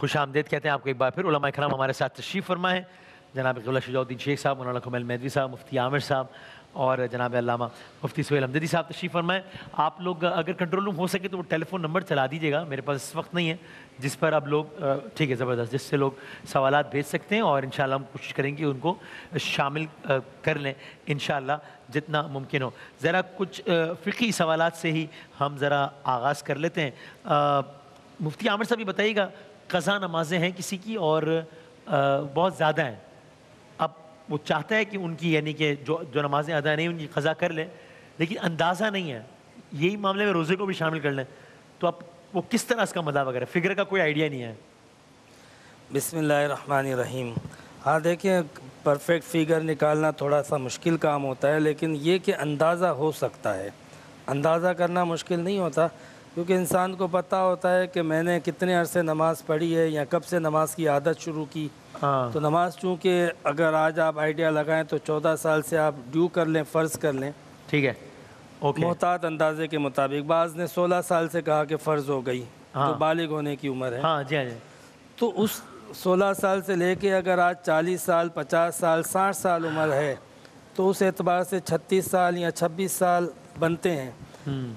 خوش آمدید کہتے ہیں آپ کو ایک بار پھر. علماء کرام ہمارے ساتھ تشریف فرمائیں. جناب قبلہ شجاع الدین شیخ صاحب, مولانا کمیل مہدوی صاحب, مفتی عامر صاحب اور جناب علامہ مفتی سہیل حمدردی صاحب تشریف فرمائیں. آپ لوگ اگر کنٹرول روم ہو سکے تو وہ ٹیلی فون نمبر چلا دیجیے گا, میرے پاس اس وقت نہیں ہے, جس پر اب لوگ ٹھیک ہے زبردست, جس سے لوگ سوالات بھیج سکتے ہیں اور انشاءاللہ ہم کوشش کریں گے ان کو شامل کر لیں انشاءاللہ جتنا ممکن ہو. ذرا کچھ فقہی سوالات سے ہی ہم ذرا آغاز کر لیتے ہیں. مفتی عامر صاحب یہ بتائیے گا, قضا نمازیں ہیں کسی کی اور بہت زیادہ ہیں, اب وہ چاہتا ہے کہ ان کی یعنی کہ جو نمازیں ادا نہیں ان کی قضا کر لیں, لیکن اندازہ نہیں ہے, یہی معاملے میں روزے کو بھی شامل کر لیں, تو اب وہ کس طرح اس کا مدہ وغیرہ فگر کا کوئی آئیڈیا نہیں ہے. بسم اللہ الرحمن الرحیم. ہاں دیکھیں, پرفیکٹ فگر نکالنا تھوڑا سا مشکل کام ہوتا ہے, لیکن یہ کہ اندازہ ہو سکتا ہے. اندازہ کرنا مشکل نہیں ہوتا, کیونکہ انسان کو پتہ ہوتا ہے کہ میں نے کتنے عرصے نماز پڑھی ہے یا کب سے نماز کی عادت شروع کی. تو نماز چونکہ اگر آج آپ آئیڈیا لگائیں تو 14 سال سے آپ ڈیو کر لیں, فرض کر لیں, ٹھیک ہے, محتاط اندازے کے مطابق. بعض نے 16 سال سے کہا کہ فرض ہو گئی, جو بالغ ہونے کی عمر ہے. ہاں جی, ہاں جی. تو اس 16 سال سے لے کے اگر آج 40 سال 50 سال 60 سال عمر ہے تو اس اعتبار سے 36 سال یا 26 سال بنتے ہیں.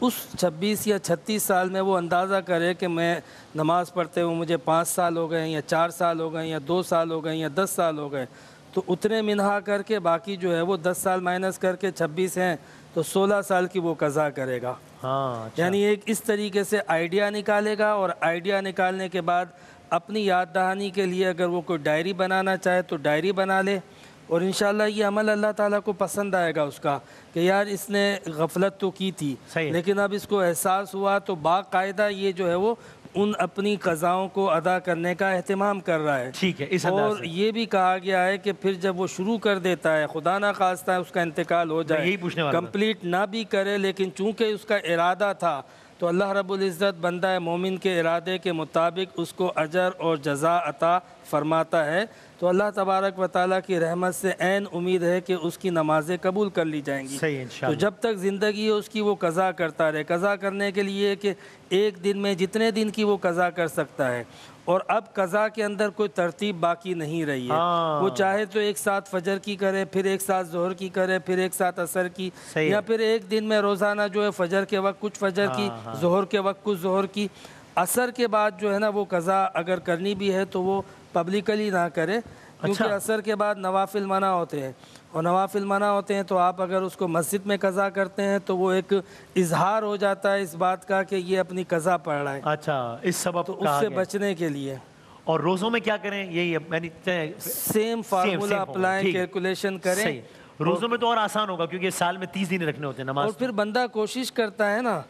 اس 26 یا 36 سال میں وہ اندازہ کرے کہ میں نماز پڑھتے ہوں مجھے 5 سال ہو گئے ہیں یا 4 سال ہو گئے ہیں یا 2 سال ہو گئے ہیں یا 10 سال ہو گئے, تو اتنے منہا کر کے باقی جو ہے وہ 10 سال مائنس کر کے 26 ہیں تو 16 سال کی وہ قضا کرے گا. یعنی ایک اس طریقے سے آئیڈیا نکالے گا, اور آئیڈیا نکالنے کے بعد اپنی یاد دہانی کے لیے اگر وہ کوئی ڈائری بنانا چاہے تو ڈائری بنا لے, اور انشاءاللہ یہ عمل اللہ تعالیٰ کو پسند آئے گا اس کا کہ یار اس نے غفلت تو کی تھی لیکن اب اس کو احساس ہوا, تو باقاعدہ یہ جو ہے وہ ان اپنی قضاؤں کو ادا کرنے کا اہتمام کر رہا ہے. ٹھیک ہے, اور یہ بھی کہا گیا ہے کہ پھر جب وہ شروع کر دیتا ہے, خدا نہ خواستہ اس کا انتقال ہو جائے, کمپلیٹ نہ بھی کرے, لیکن چونکہ اس کا ارادہ تھا تو اللہ رب العزت بندہ مومن کے ارادے کے مطابق اس کو اجر اور جزا عطا فرماتا ہے. تو اللہ تبارک و تعالیٰ کی رحمت سے عین امید ہے کہ اس کی نمازیں قبول کر لی جائیں گی. تو جب تک زندگی ہے اس کی وہ قضا کرتا رہے. قضا کرنے کے لیے کہ ایک دن میں جتنے دن کی وہ قضا کر سکتا ہے, اور اب قضا کے اندر کوئی ترتیب باقی نہیں رہی ہے. وہ چاہے تو ایک ساتھ فجر کی کرے, پھر ایک ساتھ ظہر کی کرے, پھر ایک ساتھ عصر کی, یا پھر ایک دن میں روزانہ جو ہے فجر کے وقت کچھ فجر کی, ظہر کے وقت کچھ ظہر کی. عصر کے بعد جو ہے نا وہ قضا اگر کرنی بھی ہے تو وہ پبلکلی نہ کرے, کیونکہ عصر کے بعد نوافل منع ہوتے ہیں, اور نوافل منع ہوتے ہیں تو آپ اگر اس کو مسجد میں قضا کرتے ہیں تو وہ ایک اظہار ہو جاتا ہے اس بات کا کہ یہ اپنی قضا پڑھ رہا ہے. اچھا, اس سبب تو اس سے بچنے کے لیے. اور روزوں میں کیا کریں, یہی سیم فارمولہ اپلائیں, کیلکولیشن کریں. روزوں میں تو اور آسان ہوگا کیونکہ سال میں 30 دن رکھنے ہوتے ہیں نماز. اور پھر بندہ کوشش کرتا ہے نا,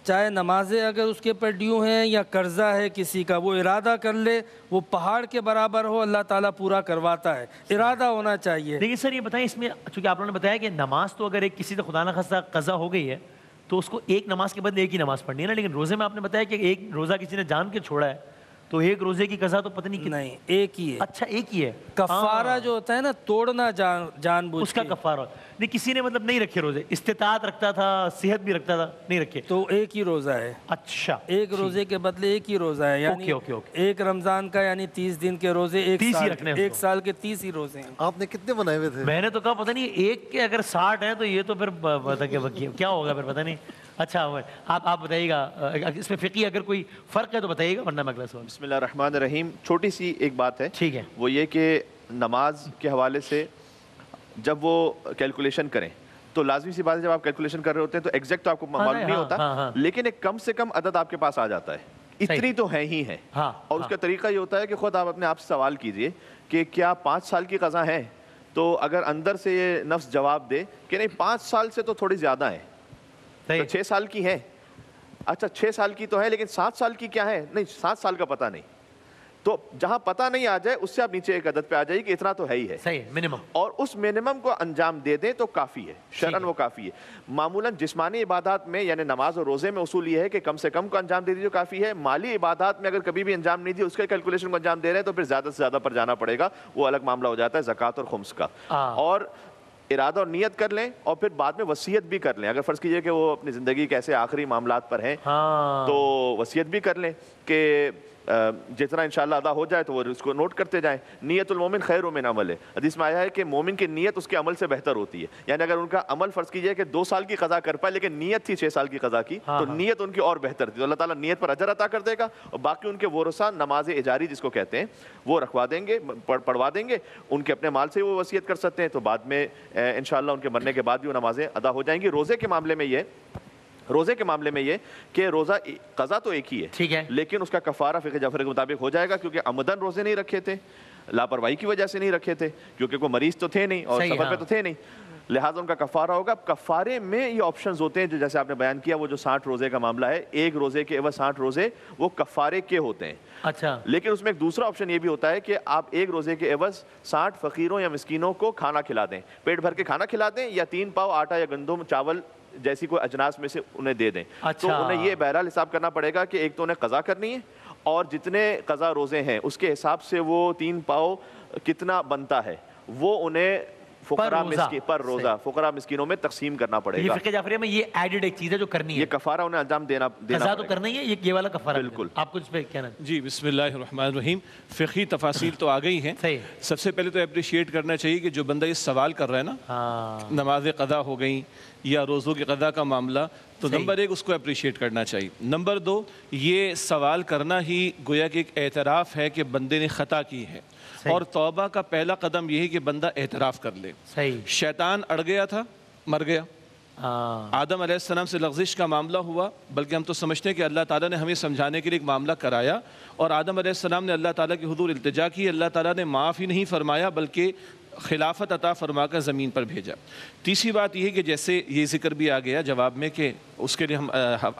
چاہے نمازیں اگر اس کے پر ڈیو ہیں یا قرضہ ہے کسی کا, وہ ارادہ کر لے, وہ پہاڑ کے برابر ہو, اللہ تعالیٰ پورا کرواتا ہے. ارادہ ہونا چاہیے. لیکن سر یہ بتائیں, اس میں چونکہ آپ لوگوں نے بتایا کہ نماز تو اگر ایک کسی سے خدا نہ خواستہ قضا ہو گئی ہے تو اس کو ایک نماز کے بدلے ایک ہی نماز پڑھنی ہے نا, لیکن روزے میں آپ نے بتایا کہ ایک روزہ کسی نے جان کے چھوڑا ہے تو ایک روزے کی قضا تو پتہ نہیں ایک ہی ہے. اچھا, ایک ہی ہے. کفارہ جو ہوتا ہے نا, توڑنا جان بوجھ اس کا کفارہ. نہیں کسی نے مطلب نہیں رکھے روزے, استطاعت رکھتا تھا, صحت بھی رکھتا تھا, نہیں رکھے, تو ایک ہی روزہ ہے. اچھا, ایک روزے کے بدلے ایک ہی روزہ ہے. یعنی ایک رمضان کا یعنی 30 دن کے روزے, ایک سال کے 30 ہی روزے ہیں. آپ نے کتنے بنائے ہوئے تھے؟ میں نے تو کہا پتہ نہیں, ایک کے اگر 60 ہیں تو یہ تو پھر کیا ہوگا پھر پتہ نہیں. اچھا, آپ بتائیے گا اس میں فقہی اگر کوئی فرق ہے تو بتائیے گا, ورنہ میں اگلا سوال. بسم اللہ الرحمن الرحیم. چھوٹی سی ایک بات ہے, ٹھیک ہے, وہ یہ کہ نماز کے حوالے سے جب وہ کیلکولیشن کریں تو لازمی سی بات ہے, جب آپ کیلکولیشن کر رہے ہوتے ہیں تو ایگزیکٹ تو آپ کو معلوم نہیں ہوتا, لیکن ایک کم سے کم عدد آپ کے پاس آ جاتا ہے, اتنی تو ہے ہی ہے. اور اس کا طریقہ یہ ہوتا ہے کہ خود آپ اپنے آپ سے سوال کیجئے کہ کیا 5 سال کی قضا ہے, تو اگر اندر سے یہ نفس جواب دے کہ نہیں 5 سال سے تو تھوڑی زیادہ ہے, تو 6 سال کی ہے. اچھا 6 سال کی تو ہے, لیکن 7 سال کی کیا ہے, نہیں 7 سال کا پتہ نہیں. تو جہاں پتہ نہیں آ جائے اس سے آپ نیچے ایک عدد پہ آ جائیے کہ اتنا تو ہے ہی ہے, صحیح منیمم, اور اس منیمم کو انجام دے دیں تو کافی ہے, شرعاً وہ کافی ہے. معمولاً جسمانی عبادات میں یعنی نماز اور روزے میں اصول یہ ہے کہ کم سے کم کو انجام دے دیجیے کافی ہے. مالی عبادات میں اگر کبھی بھی انجام نہیں دیا, اس کے کیلکولیشن کو انجام دے رہے ہیں تو پھر زیادہ سے زیادہ پر جانا پڑے گا, وہ الگ معاملہ ہو جاتا ہے زکوٰۃ اور خمس کا. اور ارادہ اور نیت کر لیں, اور پھر بعد میں وصیت بھی کر لیں. اگر فرض کیجئے کہ وہ اپنی زندگی کے ایسے آخری معاملات پر ہیں تو وصیت بھی کر لیں کہ جتنا انشاءاللہ ادا ہو جائے تو وہ اس کو نوٹ کرتے جائیں. نیت المومن خیر من عمل ہے، حدیث میں آیا ہے کہ مومن کی نیت اس کے عمل سے بہتر ہوتی ہے. یعنی اگر ان کا عمل فرض کیجئے کہ 2 سال کی قضا کر پائے لیکن نیت تھی 6 سال کی قضا کی، تو نیت ان کی اور بہتر تھی، تو اللہ تعالیٰ نیت پر اجر عطا کر دے گا. اور باقی ان کے ورثہ نماز اجاری جس کو کہتے ہیں وہ رکھوا دیں گے، پڑھوا دیں گے. ان کے اپنے مال سے وہ وصیت کر سکتے ہیں، تو بعد میں انشاءاللہ ان کے مرنے کے بعد بھی وہ نمازیں ادا ہو جائیں گی. روزے کے معاملے میں یہ کہ روزہ قضا تو ایک ہی ہے، لیکن اس کا کفارہ فقہ جعفری کے مطابق ہو جائے گا، کیونکہ عمدن روزے نہیں رکھے تھے، لاپرواہی کی وجہ سے نہیں رکھے تھے، کیونکہ کوئی مریض تو تھے نہیں اور سفر پہ تو تھے نہیں، لہٰذا ان کا کفارہ ہوگا. کفارے میں یہ آپشنز ہوتے ہیں جو جیسے آپ نے بیان کیا، وہ جو 60 روزے کا معاملہ ہے، ایک روزے کے عوض 60 روزے وہ کفارے کے ہوتے ہیں. اچھا، لیکن اس میں ایک دوسرا آپشن یہ بھی ہوتا ہے کہ آپ ایک روزے کے عوض 60 فقیروں یا مسکینوں کو کھانا کھلا دیں، پیٹ بھر کے کھانا کھلا دیں، یا 3 پاؤ آٹا یا گندم چاول جیسی کوئی اجناس میں سے انہیں دے دیں. تو انہیں یہ بہرحال حساب کرنا پڑے گا کہ ایک تو انہیں قضا کرنی ہے، اور جتنے قضا روزے ہیں اس کے حساب سے وہ 3 پاؤ کتنا بنتا ہے وہ انہیں پر روزہ فقراء مسکینوں میں تقسیم کرنا پڑے گا. فقہ جعفریہ میں یہ ایڈڈ ایک چیز ہے جو کرنی ہے، یہ کفارہ انہیں انجام دینا قضا تو کرنا ہی ہے، یہ والا کفارہ. بالکل. آپ کچھ پہ کہنا؟ جی بسم اللہ الرحمن الرحیم. فقہی تفاصیل تو آ گئی ہیں. سب سے پہلے تو اپریشیٹ کرنا چاہیے کہ جو بندہ یہ سوال کر رہا ہے نا، نماز قضا ہو گئی یا روزوں کی قضا کا معاملہ، تو نمبر 1 اس کو اپریشیٹ کرنا چاہیے. نمبر 2 یہ سوال کرنا ہی گویا کہ ایک اعتراف ہے کہ بندے نے خطا کی ہے، اور توبہ کا پہلا قدم یہ ہے کہ بندہ اعتراف کر لے. شیطان اڑ گیا تھا، مر گیا. آدم علیہ السلام سے لغزش کا معاملہ ہوا، بلکہ ہم تو سمجھتے ہیں کہ اللہ تعالیٰ نے ہمیں سمجھانے کے لیے ایک معاملہ کرایا، اور آدم علیہ السلام نے اللہ تعالیٰ کی حضور التجا کی. اللہ تعالیٰ نے معاف ہی نہیں فرمایا بلکہ خلافت عطا فرما کر زمین پر بھیجا. تیسری بات یہ ہے کہ جیسے یہ ذکر بھی آ گیا جواب میں کہ اس کے لیے ہم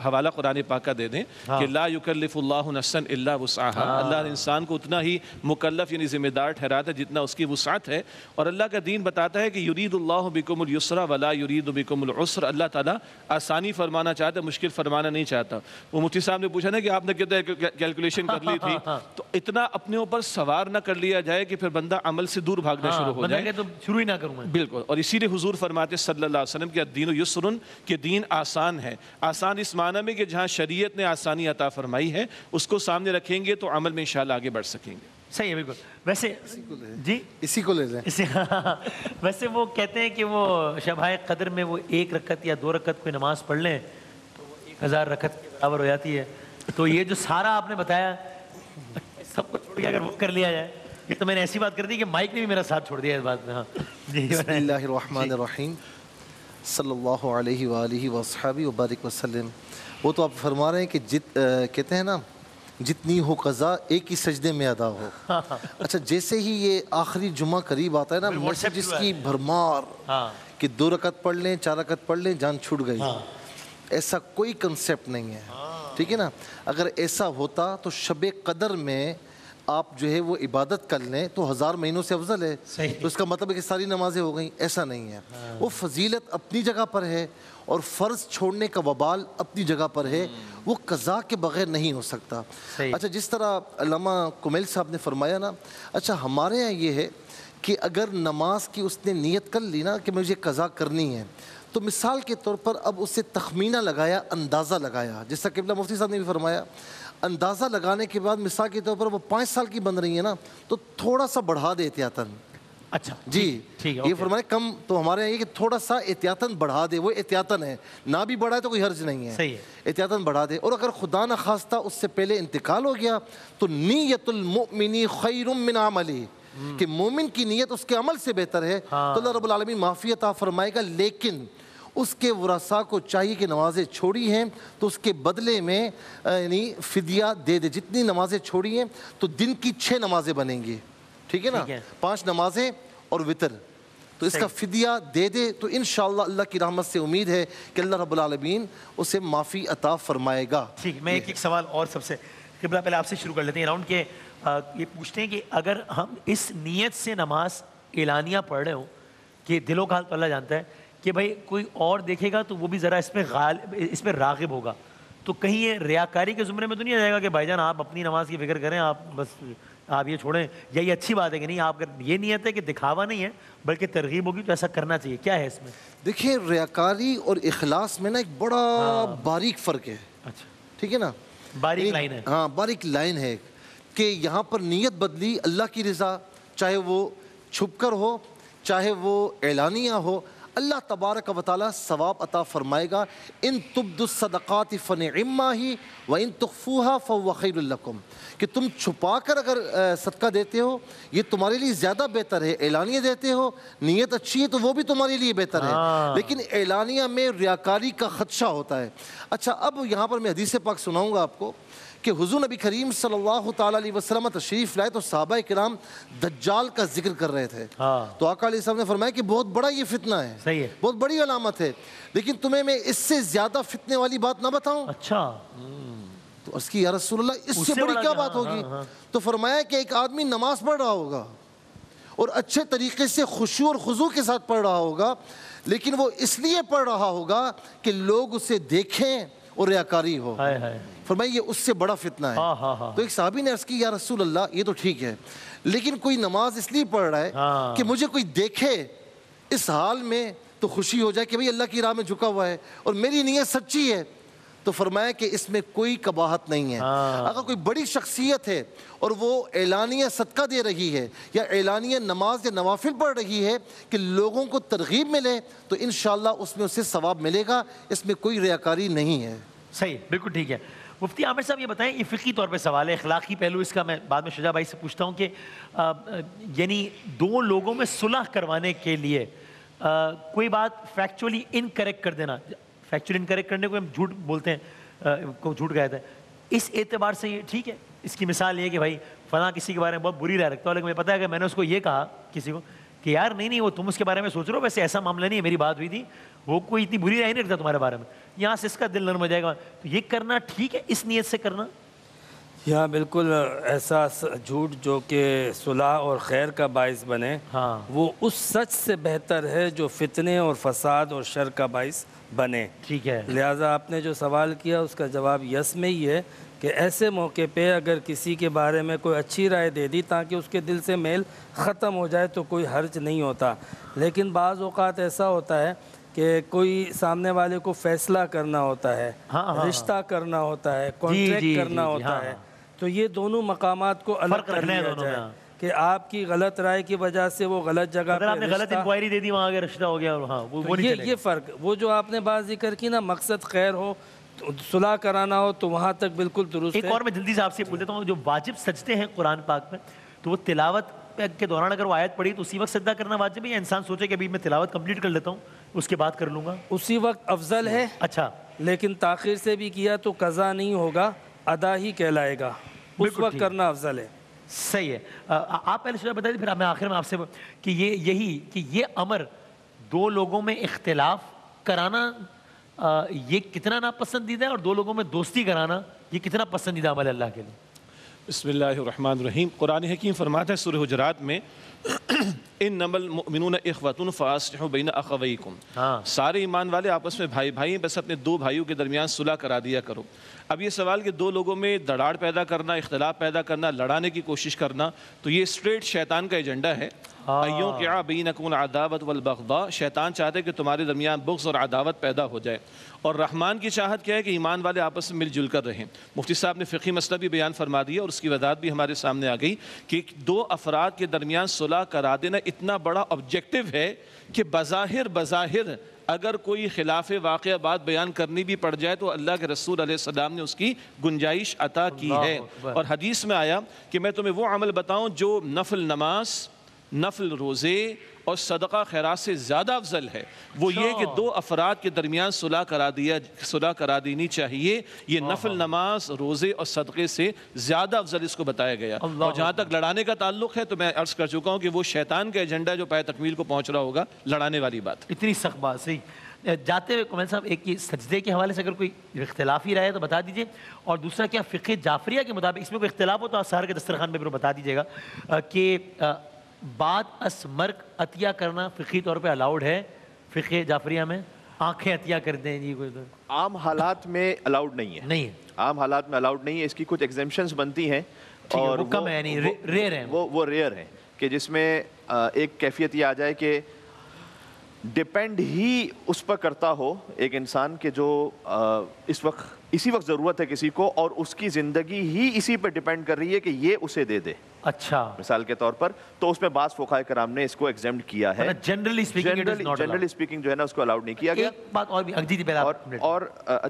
حوالہ قرآن پاک کا دے دیں کہ لا یکلف اللہ نفسا الا وسعها. اللہ نے انسان کو اتنا ہی مکلف یعنی ذمہ دار ٹھہراتا ہے جتنا اس کی وسعت ہے. اور اللہ کا دین بتاتا ہے کہ یرید اللہ بکم اليسر ولا یرید بکم العسر. اللہ تعالیٰ آسانی فرمانا چاہتا ہے، مشکل فرمانا نہیں چاہتا. وہ مفتی صاحب نے پوچھا نا کہ آپ نے کتنا کیلکولیشن کر لی تھی، تو اتنا اپنے اوپر سوار نہ کر لیا جائے کہ پھر بندہ عمل سے دور بھاگنا شروع ہو جائے، تو شروع ہی نہ کروں. بالکل. اور اسی لیے حضور فرماتے صلی اللہ علیہ وسلم کہ الدین یسر، کہ دین آسان ہے. آسان اس معنی میں کہ جہاں شریعت نے آسانی عطا فرمائی ہے اس کو سامنے رکھیں گے تو عمل میں انشاءاللہ آگے بڑھ سکیں گے. صحیح ہے، بالکل. ویسے جی اسی کو لے لیں. ویسے وہ کہتے ہیں کہ وہ شبہ قدر میں وہ 1 رکعت یا 2 رکعت کوئی نماز پڑھ لیں تو وہ 1000 رکعت کے برابر ہو جاتی ہے. تو یہ جو سارا آپ نے بتایا سب کو چھوڑ کے اگر وہ کر لیا جائے، یہ تو میں نے ایسی بات کر دی کہ مائک نے بھی میرا ساتھ چھوڑ دیا اس بات میں. ہاں بسم اللہ الرحمن الرحیم. صلی اللہ علیہ وآلہ وصحبہ وبارک وسلم. وہ تو آپ فرما رہے ہیں کہ کہتے ہیں نا جتنی ہو قضا ایک ہی سجدے میں ادا ہو. اچھا جیسے ہی یہ آخری جمعہ قریب آتا ہے نا، میسیجز کی بھرمار کہ 2 رکعت پڑھ لیں 4 رکعت پڑھ لیں جان چھوٹ گئی. ایسا کوئی کنسیپٹ نہیں ہے، ٹھیک ہے نا. اگر ایسا ہوتا تو شب قدر میں آپ جو ہے وہ عبادت کر لیں تو 1000 مہینوں سے افضل ہے. تو اس کا مطلب ہے کہ ساری نمازیں ہو گئیں، ایسا نہیں ہے. وہ فضیلت اپنی جگہ پر ہے اور فرض چھوڑنے کا وبال اپنی جگہ پر ہے، وہ قضا کے بغیر نہیں ہو سکتا. اچھا جس طرح علامہ کمیل صاحب نے فرمایا نا، اچھا ہمارے یہاں یہ ہے کہ اگر نماز کی اس نے نیت کر لی نا کہ مجھے قضا کرنی ہے، تو مثال کے طور پر اب اسے تخمینہ لگایا، اندازہ لگایا، جس طرح قبلہ مفتی صاحب نے بھی فرمایا. اندازہ لگانے کے بعد مثال کے طور پر وہ 5 سال کی بن رہی ہے نا، تو تھوڑا سا بڑھا دے احتیاطاً. اچھا جی یہ فرمائے کم، تو ہمارے یہاں یہ کہ تھوڑا سا احتیاطاً بڑھا دے. وہ احتیاطاً ہے، نہ بھی بڑھائے تو کوئی حرج نہیں ہے، احتیاطاً بڑھا دے. اور اگر خدا نہ خواستہ اس سے پہلے انتقال ہو گیا تو نیت المؤمن خیر من عملی، کہ مومن کی نیت اس کے عمل سے بہتر ہے، تو اللہ رب العالمین معافی عطا فرمائے گا. لیکن اس کے ورثاء کو چاہیے کہ نمازیں چھوڑی ہیں تو اس کے بدلے میں یعنی فدیہ دے دے. جتنی نمازیں چھوڑی ہیں تو دن کی 6 نمازیں بنیں گی، ٹھیک ہے نا، 5 نمازیں اور وتر، تو اس کا فدیہ دے دے. تو انشاءاللہ اللہ کی رحمت سے امید ہے کہ اللہ رب العالمین اسے معافی عطا فرمائے گا. ٹھیک. میں ایک سوال اور سب سے قبلہ پہلے آپ سے شروع کر لیتے ہیں راؤنڈ کے. یہ پوچھتے ہیں کہ اگر ہم اس نیت سے نماز اعلانیہ پڑھ رہے ہوں کہ دل و حال تو اللہ جانتا ہے کہ بھائی کوئی اور دیکھے گا تو وہ بھی ذرا اس پہ راغب ہوگا، تو کہیں یہ ریاکاری کے زمرے میں تو نہیں آ جائے گا کہ بھائی جان آپ اپنی نماز کی فکر کریں، آپ بس آپ یہ چھوڑیں، یا یہ اچھی بات ہے کہ نہیں آپ یہ نیت ہے کہ دکھاوا نہیں ہے بلکہ ترغیب ہوگی تو ایسا کرنا چاہیے. کیا ہے اس میں؟ دیکھیں ریاکاری اور اخلاص میں نا ایک بڑا باریک فرق ہے. اچھا ٹھیک ہے نا، باریک لائن ہے. ہاں باریک لائن ہے. کہ یہاں پر نیت بدلی اللہ کی رضا، چاہے وہ چھپ کر ہو چاہے وہ اعلانیہ ہو، اللہ تبارک و تعالیٰ ثواب عطا فرمائے گا. ان تبدوا الصدقات فنعما ہی وان تخفوها فهو خیر لکم، کہ تم چھپا کر اگر صدقہ دیتے ہو یہ تمہارے لیے زیادہ بہتر ہے، اعلانیہ دیتے ہو نیت اچھی ہے تو وہ بھی تمہارے لیے بہتر ہے، لیکن اعلانیہ میں ریاکاری کا خدشہ ہوتا ہے. اچھا اب یہاں پر میں حدیث پاک سناؤں گا آپ کو کہ حضور نبی کریم صلی اللہ تعالیٰ علیہ وسلم تشریف لائے تو صحابہ کرام دجال کا ذکر کر رہے تھے. تو آقا علیہ السلام نے فرمایا کہ بہت بڑا یہ فتنہ ہے، صحیح ہے، بہت بڑی علامت ہے، لیکن تمہیں میں اس سے زیادہ فتنے والی بات نہ بتاؤں؟ اچھا. تو اس کی یا رسول اللہ اس سے بڑی کیا بات ہوگی؟ تو فرمایا کہ ایک آدمی نماز پڑھ رہا ہوگا اور اچھے طریقے سے خشوع اور خضوع کے ساتھ پڑھ رہا ہوگا، لیکن وہ اس لیے پڑھ رہا ہوگا کہ لوگ اسے دیکھیں اور ریاکاری ہو. فرمایا یہ اس سے بڑا فتنہ ہے. تو ایک صحابی نے عرض کی یا رسول اللہ یہ تو ٹھیک ہے، لیکن کوئی نماز اس لیے پڑھ رہا ہے کہ مجھے کوئی دیکھے اس حال میں تو خوشی ہو جائے کہ بھئی اللہ کی راہ میں جھکا ہوا ہے اور میری نیت سچی ہے. تو فرمایا کہ اس میں کوئی قباحت نہیں ہے. اگر کوئی بڑی شخصیت ہے اور وہ اعلانیہ صدقہ دے رہی ہے یا اعلانیہ نماز یا نوافل پڑھ رہی ہے کہ لوگوں کو ترغیب ملے تو انشاءاللہ اس میں اسے ثواب ملے گا، اس میں کوئی ریاکاری نہیں ہے. صحیح، بالکل ٹھیک ہے. مفتی عامر صاحب یہ بتائیں، یہ فقہی طور پہ سوال ہے، اخلاقی پہلو اس کا میں بعد میں شجاع بھائی سے پوچھتا ہوں کہ یعنی دو لوگوں میں صلح کروانے کے لیے کوئی بات فیکچولی انکریکٹ کر دینا، فیکچولی انکریکٹ کرنے کو ہم جھوٹ بولتے ہیں، کو جھوٹ کہتے ہیں، اس اعتبار سے یہ ٹھیک ہے؟ اس کی مثال یہ ہے کہ بھائی فلاں کسی کے بارے میں بہت بری رائے رکھتا ہوں، لیکن مجھے پتا ہے کہ میں نے اس کو یہ کہا کسی کو کہ یار نہیں وہ تم اس کے بارے میں سوچ رہے ہو، ویسے ایسا معاملہ نہیں ہے، میری بات ہوئی تھی، وہ کوئی اتنی بری رائے نہیں رکھتا تمہارے بارے میں، یہاں سے اس کا دل نرم ہو جائے گا. تو یہ کرنا ٹھیک ہے اس نیت سے کرنا؟ یہاں بالکل ایسا جھوٹ جو کہ صلح اور خیر کا باعث بنے وہ اس سچ سے بہتر ہے جو فتنے اور فساد اور شر کا باعث بنے. ٹھیک ہے. لہٰذا آپ نے جو سوال کیا اس کا جواب یس میں ہی ہے کہ ایسے موقع پہ اگر کسی کے بارے میں کوئی اچھی رائے دے دی تاکہ اس کے دل سے میل ختم ہو جائے تو کوئی حرج نہیں ہوتا. لیکن بعض اوقات ایسا ہوتا ہے کہ کوئی سامنے والے کو فیصلہ کرنا ہوتا ہے، رشتہ کرنا ہوتا ہے، کانٹریکٹ کرنا ہوتا ہے، تو یہ دونوں مقامات کو الگ کر لیا جائے کہ آپ کی غلط رائے کی وجہ سے وہ غلط جگہ پہ آپ نے غلط انکوائری دے دی وہاں آگے رشتہ ہو گیا، یہ فرق. وہ جو آپ نے بات ذکر کی نا مقصد خیر ہو، صلح کرانا ہو تو وہاں تک بالکل درست ہے. ایک اور میں جلدی سے آپ سے پوچھ لیتا ہوں، جو واجب سجدے ہیں قرآن پاک میں تو وہ تلاوت کے دوران اگر وہ آیت پڑھی تو اسی وقت سجدہ کرنا واجب ہے یا انسان سوچے کہ ابھی میں تلاوت کمپلیٹ کر لیتا ہوں اس کے بعد کر لوں گا؟ اسی وقت افضل ہے. اچھا. لیکن تاخیر سے بھی کیا تو قضا نہیں ہوگا، ادا ہی کہلائے گا، اس وقت کرنا افضل ہے. صحیح ہے. آپ پہلے شروع بتا دیں پھر میں آخر میں آپ سے کہ یہ امر دو لوگوں میں اختلاف کرانا یہ کتنا ناپسندیدہ ہے اور دو لوگوں میں دوستی کرانا یہ کتنا پسندیدہ عمل ہے اللہ کے لیے؟ بسم اللہ الرحمن الرحیم. قرآن حکیم فرماتا ہے سورہ حجرات میں انما المؤمنون اخوة فاصلحوا بین اخویکم. سارے ایمان والے آپس میں بھائی بھائی ہیں، بس اپنے دو بھائیوں کے درمیان صلح کرا دیا کرو. اب یہ سوال کہ دو لوگوں میں دراڑ پیدا کرنا، اختلاف پیدا کرنا، لڑانے کی کوشش کرنا، تو یہ اسٹریٹ شیطان کا ایجنڈا ہے. ایوقع بینکم العداوۃ والبغضاء، شیطان چاہتے کہ تمہارے درمیان بغض اور عداوت پیدا ہو جائے. اور رحمان کی چاہت کیا ہے کہ ایمان والے آپس میں مل جل کر رہیں. مفتی صاحب نے فقہی مسئلہ بھی بیان فرما دیا اور اس کی وضاحت بھی ہمارے سامنے آ گئی کہ دو افراد کے درمیان صلح کرا دینا اتنا بڑا آبجیکٹو ہے کہ بظاہر اگر کوئی خلاف واقعہ بات بیان کرنی بھی پڑ جائے تو اللہ کے رسول علیہ السلام نے اس کی گنجائش عطا کی ہے. اور حدیث میں آیا کہ میں تمہیں وہ عمل بتاؤں جو نفل نماز، نفل روزے اور صدقہ خیرات سے زیادہ افضل ہے. وہ یہ کہ دو افراد کے درمیان صلح کرا دینی چاہیے. یہ نفل نماز، روزے اور صدقے سے زیادہ افضل اس کو بتایا گیا. اور جہاں تک لڑانے کا تعلق ہے تو میں عرض کر چکا ہوں کہ وہ شیطان کا ایجنڈا جو پائے تکمیل کو پہنچ رہا ہوگا، لڑانے والی بات. اتنی سخت بات. صحیح. جاتے ہوئے کومل صاحب ایک سجدے کے حوالے سے اگر کوئی اختلافی رائے تو بتا دیجئے، اور دوسرا کیا فقہ جعفریہ کے مطابق اس میں کوئی اختلاف ہو تو سحر کے دسترخوان پہ بتا دیجئے گا کہ بعد از مرگ عطیہ کرنا فقہی طور پہ الاؤڈ ہے فقہ جعفریہ میں؟ آنکھیں عطیہ کر دیں جی کوئی تو عام حالات میں الاؤڈ نہیں ہے. نہیں ہے عام حالات میں الاؤڈ نہیں ہے. اس کی کچھ ایگزیمشنز بنتی ہیں اور وہ کم ہے، یعنی ریئر ہیں. وہ ریئر ہیں کہ جس میں ایک کیفیت یہ آ جائے کہ ڈیپینڈ ہی اس پر کرتا ہو ایک انسان کہ جو اس وقت اسی وقت ضرورت ہے کسی کو اور اس کی زندگی ہی اسی پہ ڈیپینڈ کر رہی ہے کہ یہ اسے دے دے. اچھا, مثال کے طور پر تو اس میں بعض فقہاء کرام نے اس کو ایگزمپٹ کیا ہے. جنرلی اسپیکنگ جو ہے نا اس کو الاؤڈ نہیں کیا گیا. ایک بات اور بھی اور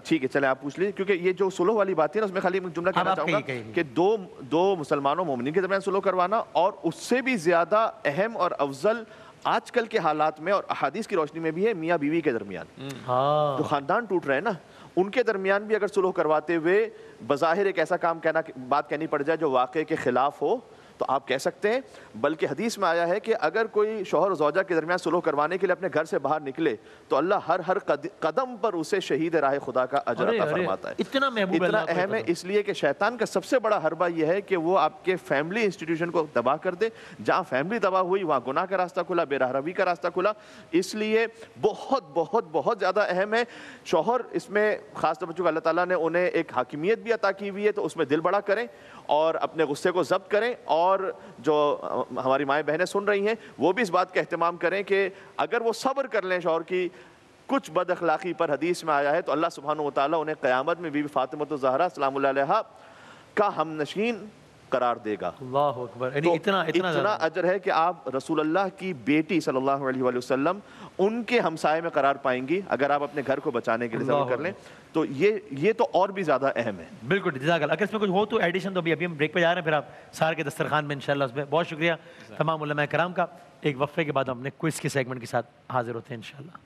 ٹھیک ہے چلے آپ پوچھ لیجیے, کیونکہ یہ جو سلوح والی بات ہے نا اس میں خالی جملہ کہنا چاہوں گا کہ دو مسلمانوں مومنین کے درمیان سلوح کروانا, اور اس سے بھی زیادہ اہم اور افضل آج کل کے حالات میں اور احادیث کی روشنی میں بھی ہے میاں بیوی کے درمیان. جو خاندان ٹوٹ رہے ہیں نا ان کے درمیان بھی اگر سلوح کرواتے ہوئے بظاہر ایک ایسا بات کہنی پڑ جائے جو واقعے کے خلاف ہو تو آپ کہہ سکتے ہیں. بلکہ حدیث میں آیا ہے کہ اگر کوئی شوہر و زوجہ کے درمیان سلوح کروانے کے لیے اپنے گھر سے باہر نکلے تو اللہ ہر قدم پر اسے شہید راہ خدا کا اجر عطا فرماتا ہے. اتنا اہم ہے اس لیے کہ شیطان کا سب سے بڑا حربہ یہ ہے کہ وہ آپ کے فیملی انسٹیٹیوشن کو تباہ کر دے. جہاں فیملی تباہ ہوئی وہاں گناہ کا راستہ کھلا, بے راہ روی کا راستہ کھلا. اس لیے بہت بہت بہت زیادہ اہم ہے. شوہر اس میں خاص طور پر اللہ تعالیٰ نے انہیں ایک حاکمیت بھی عطا کی ہوئی ہے تو اس میں دل بڑا کریں اور اپنے غصے کو ضبط کریں, اور جو ہماری مائیں بہنیں سن رہی ہیں وہ بھی اس بات کا اہتمام کریں کہ اگر وہ صبر کر لیں شوہر کی کچھ بد اخلاقی پر, حدیث میں آیا ہے تو اللہ سبحانہ و تعالیٰ انہیں قیامت میں بی بی فاطمہ الزہرا سلام اللہ علیہا کا ہم نشین قرار دے گا. اللہ اکبر. اتنا اجر ہے کہ آپ رسول اللہ کی بیٹی صلی اللہ علیہ وآلہ وسلم ان کے ہمسائے میں قرار پائیں گی اگر آپ اپنے گھر کو بچانے کے لیے صبر کر لیں. تو یہ تو اور بھی زیادہ اہم ہے. بالکل جزاک اللہ. اگر اس میں کچھ ہو تو ایڈیشن تو ابھی ہم بریک پہ جا رہے ہیں, پھر آپ سار کے دسترخوان میں انشاءاللہ اس میں. بہت شکریہ تمام علماء کرام کا. ایک وقفے کے بعد ہم اپنے کوئز کے سیگمنٹ کے ساتھ حاضر ہوتے ہیں انشاءاللہ.